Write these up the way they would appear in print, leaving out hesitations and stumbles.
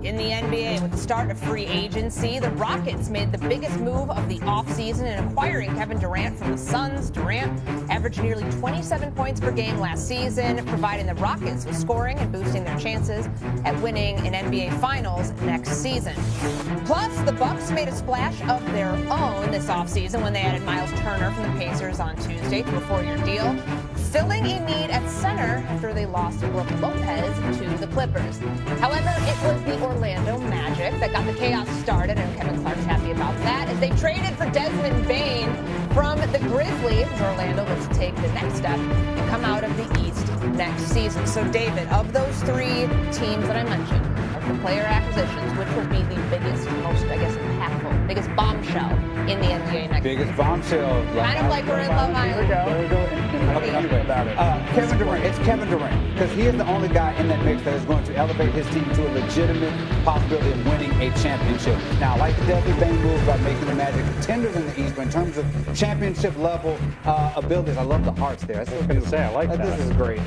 In the NBA, with the start of free agency, the Rockets made the biggest move of the offseason in acquiring Kevin Durant from the Suns. Durant averaged nearly 27 points per game last season, providing the Rockets with scoring and boosting their chances at winning an NBA Finals next season. Plus, the Bucks made a splash of their own this offseason when they added Miles Turner from the Pacers on Tuesday to a 4-year deal, filling a need at center after they lost Brook Lopez to the Clippers. However, it was the Orlando Magic that got the chaos started, and Kevin Clark's happy about that, as they traded for Desmond Bane from the Grizzlies. Orlando looks to take the next step and come out of the East next season. So, David, of those three teams that I mentioned, of the player acquisitions, which will be the biggest, most, I guess, impactful, biggest bombshell in the NBA next biggest season? bombshell. Kind of like we're in Love Island. There we go. Kevin Durant. It's Kevin Durant, because he is the only guy in that mix that is going to elevate his team to a legitimate possibility of winning a championship. Now, I like the Desmond Bane move about making the Magic contenders in the East, but in terms of championship level abilities, I love the hearts there. I was going to say, I like that. This is great.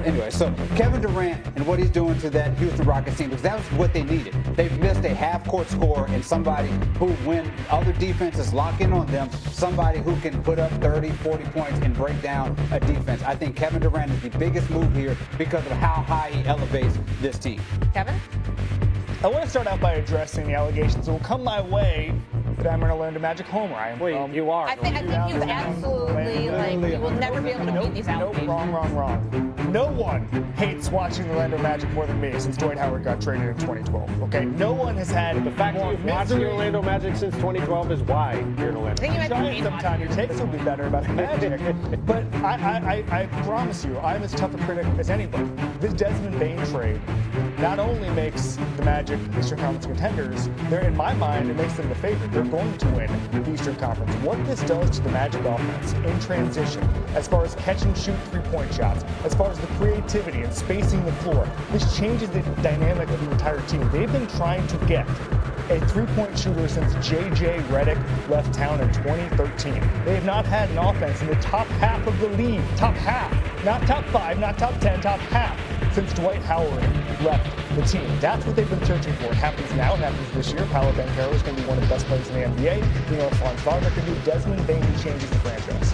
Anyway, so Kevin Durant and what he's doing to that Houston Rockets team, because that was what they needed. They've missed a half-court scorer and somebody who, when other defenses lock in on them, somebody who can put up 30, 40 points and break down a defense. I think Kevin Durant is the biggest move here because of how high he elevates this team. Kevin? I want to start out by addressing the allegations that will come my way that I'm an Orlando Magic homer. You are. I think you've absolutely, you will never be able to meet these allegations. Wrong. No one hates watching the Orlando Magic more than me since Dwight Howard got traded in 2012. Okay, no one has had The fact that you've watched the Orlando Magic since 2012 is why you're in Orlando. I think you might Try be it sometime. Your takes will be better about the Magic. But I promise you, I'm as tough a critic as anybody. This Desmond Bane trade not only makes the Magic Eastern Conference contenders, in my mind, it makes them the favorite. They're going to win the Eastern Conference. What this does to the Magic offense in transition, as far as catch and shoot three-point shots, as far as the creativity and spacing the floor, this changes the dynamic of the entire team. They've been trying to get a three-point shooter since J.J. Redick left town in 2013. They have not had an offense in the top half of the league. Top half. Not top 5, not top 10, top half since Dwight Howard left the team. That's what they've been searching for. It happens now. It happens this year. Paolo Banchero is going to be one of the best players in the NBA. You know what Franz Wagner can do. Desmond Bane changes the franchise.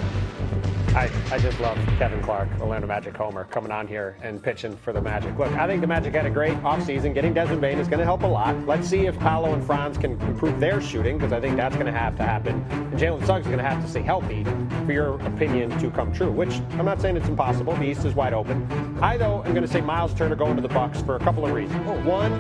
I just love Kevin Clark, Orlando Magic homer, coming on here and pitching for the Magic. Look, I think the Magic had a great offseason. Getting Desmond Bane is going to help a lot. Let's see if Paolo and Franz can improve their shooting, because I think that's going to have to happen. And Jalen Suggs is going to have to stay healthy for your opinion to come true, which I'm not saying it's impossible. The East is wide open. I, though, am going to say Miles Turner going to the Bucks for a couple of reasons. One,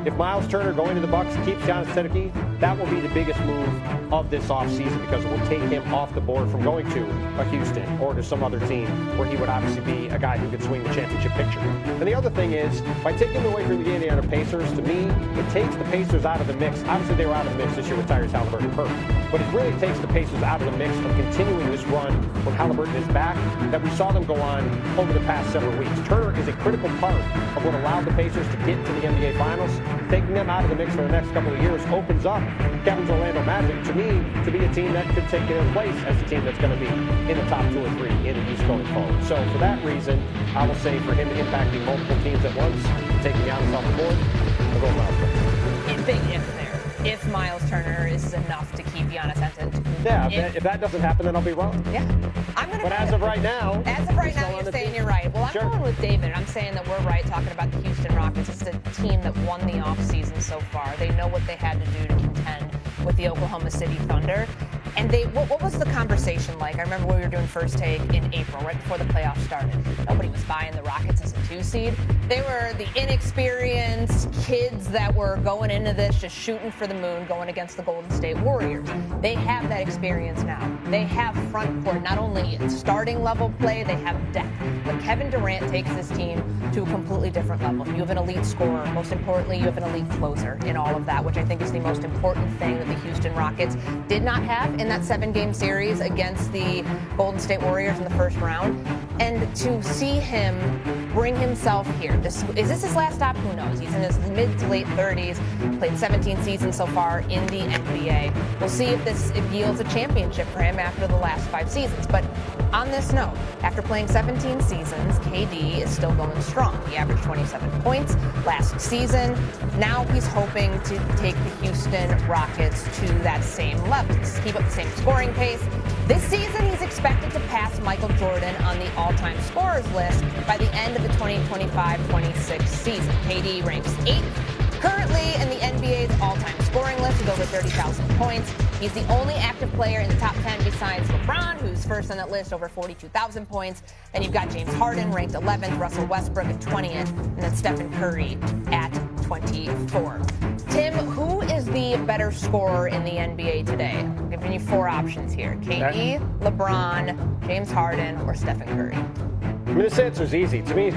if Miles Turner going to the Bucks keeps Giannis Antetokounmpo, that will be the biggest move of this offseason, because it will take him off the board from going to a Houston or to some other team where he would obviously be a guy who could swing the championship picture. And the other thing is, by taking him away from the Indiana Pacers, to me, it takes the Pacers out of the mix. Obviously, they were out of the mix this year with Tyrese Halliburton hurt. But it really takes the Pacers out of the mix of continuing this run when Halliburton is back that we saw them go on over the past several weeks. Turner is a critical part of what allowed the Pacers to get to the NBA Finals. Taking them out of the mix for the next couple of years opens up Kevin's Orlando Magic, to me, to be a team that could take their place as a team that's going to be in the top 2 or 3 in the East going forward. So for that reason, I will say for him impacting multiple teams at once, taking Giannis off the board, I'll go Miles Turner. Big if there. If Miles Turner is enough to keep Giannis Antetokounmpo. Yeah, if that doesn't happen, then I'll be wrong. Yeah. But as of right now, you're saying you're right. Well, I'm going with David. I'm saying that we're right talking about the Houston Rockets. It's the team that won the offseason so far. They know what they had to do to contend with the Oklahoma City Thunder. And what was the conversation like? I remember when we were doing First Take in April, right before the playoffs started. Nobody was buying the Rockets as a 2 seed. They were the inexperienced kids that were going into this just shooting for the moon, going against the Golden State Warriors. They have that experience now. They have front court, not only in starting level play, they have depth. But Kevin Durant takes this team to a completely different level. You have an elite scorer. Most importantly, you have an elite closer in all of that, which I think is the most important thing that the Houston Rockets did not have in that 7-game series against the Golden State Warriors in the first round. And to see him bring himself here, is this his last stop? Who knows? He's in his mid to late 30s, played 17 seasons so far in the NBA. We'll see if this yields a championship for him after the last 5 seasons. But on this note, after playing 17 seasons, KD is still going strong. He averaged 27 points last season. Now he's hoping to take the Houston Rockets to that same level, keep up the same scoring pace. This season, he's expected to pass Michael Jordan on the all-time scorers list by the end of the 2025-26 season. KD ranks 8th currently in the NBA's all-time scoring list with over 30,000 points. He's the only active player in the top 10 besides LeBron, who's first on that list, over 42,000 points. Then you've got James Harden ranked 11th, Russell Westbrook at 20th, and then Stephen Curry at 24. Tim, who is the better scorer in the NBA today? I'm giving you 4 options here. KD, LeBron, James Harden, or Stephen Curry? I mean, this answer's easy. To me,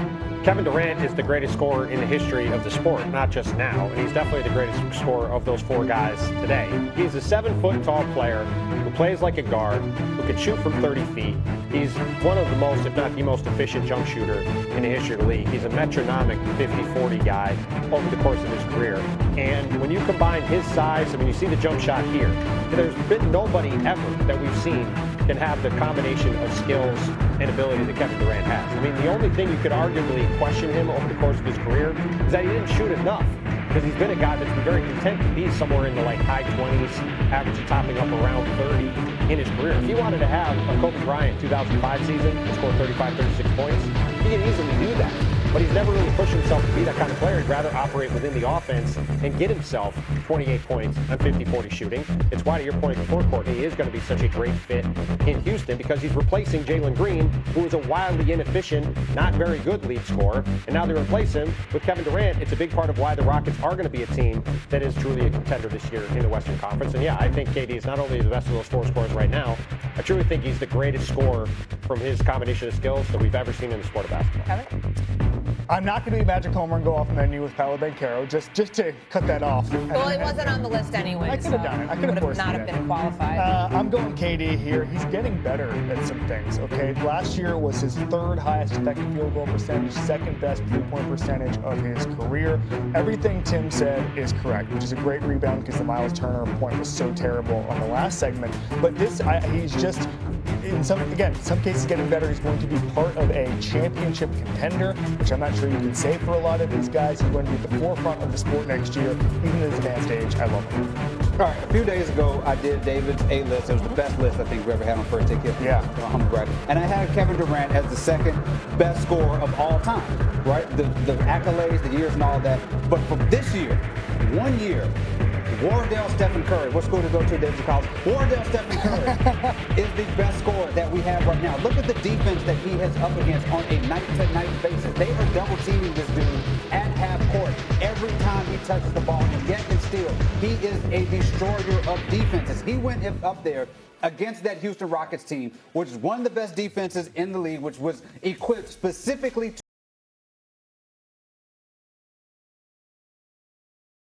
Kevin Durant is the greatest scorer in the history of the sport, not just now. And he's definitely the greatest scorer of those 4 guys today. He's a 7-foot-tall player who plays like a guard, who can shoot from 30 feet. He's one of the most, if not the most efficient jump shooter in the history of the league. He's a metronomic 50-40 guy over the course of his career. And when you combine his size, I mean, you see the jump shot here. There's been nobody ever that we've seen can have the combination of skills and ability that Kevin Durant has. I mean, the only thing you could arguably question him over the course of his career is that he didn't shoot enough, because he's been a guy that's been very content to be somewhere in the high 20s, averaging topping up around 30 in his career. If he wanted to have a Kobe Bryant 2005 season and score 35, 36 points, he could easily do that. But he's never really pushed himself to be that kind of player. He'd rather operate within the offense and get himself 28 points on 50-40 shooting. It's why, to your point before, Courtney, he is going to be such a great fit in Houston, because he's replacing Jalen Green, who is a wildly inefficient, not very good lead scorer. And now they replace him with Kevin Durant. It's a big part of why the Rockets are going to be a team that is truly a contender this year in the Western Conference. And yeah, I think KD is not only the best of those 4 scorers right now, I truly think he's the greatest scorer from his combination of skills that we've ever seen in the sport of basketball. Kevin? I'm not going to be Magic Homer and go off menu with Paolo Banchero, just to cut that off. Well, it wasn't on the list anyway. I could have done it. I could have not have been qualified. I'm going KD here. He's getting better at some things, okay? Last year was his 3rd highest effective field goal percentage, 2nd best 3-point percentage of his career. Everything Tim said is correct, which is a great rebound because the Miles Turner point was so terrible on the last segment. But this, he's just, in some cases getting better. He's going to be part of a championship contender, which I'm not sure you can say for a lot of these guys. He's going to be at the forefront of the sport next year, even at his advanced age. I love him. All right, a few days ago, I did David's A-list. It was the best list I think we ever had on First Take. Yeah. And I had Kevin Durant as the 2nd best scorer of all time, right? The accolades, the years and all that. But for this year, 1 year, Wardell Stephen Curry. What school to go to, David College? Wardell Stephen Curry is the best scorer that we have right now. Look at the defense that he has up against on a night-to-night basis. They are double-teaming this dude at half court every time he touches the ball, and yet and still, he is a destroyer of defenses. He went up there against that Houston Rockets team, which is one of the best defenses in the league, which was equipped specifically to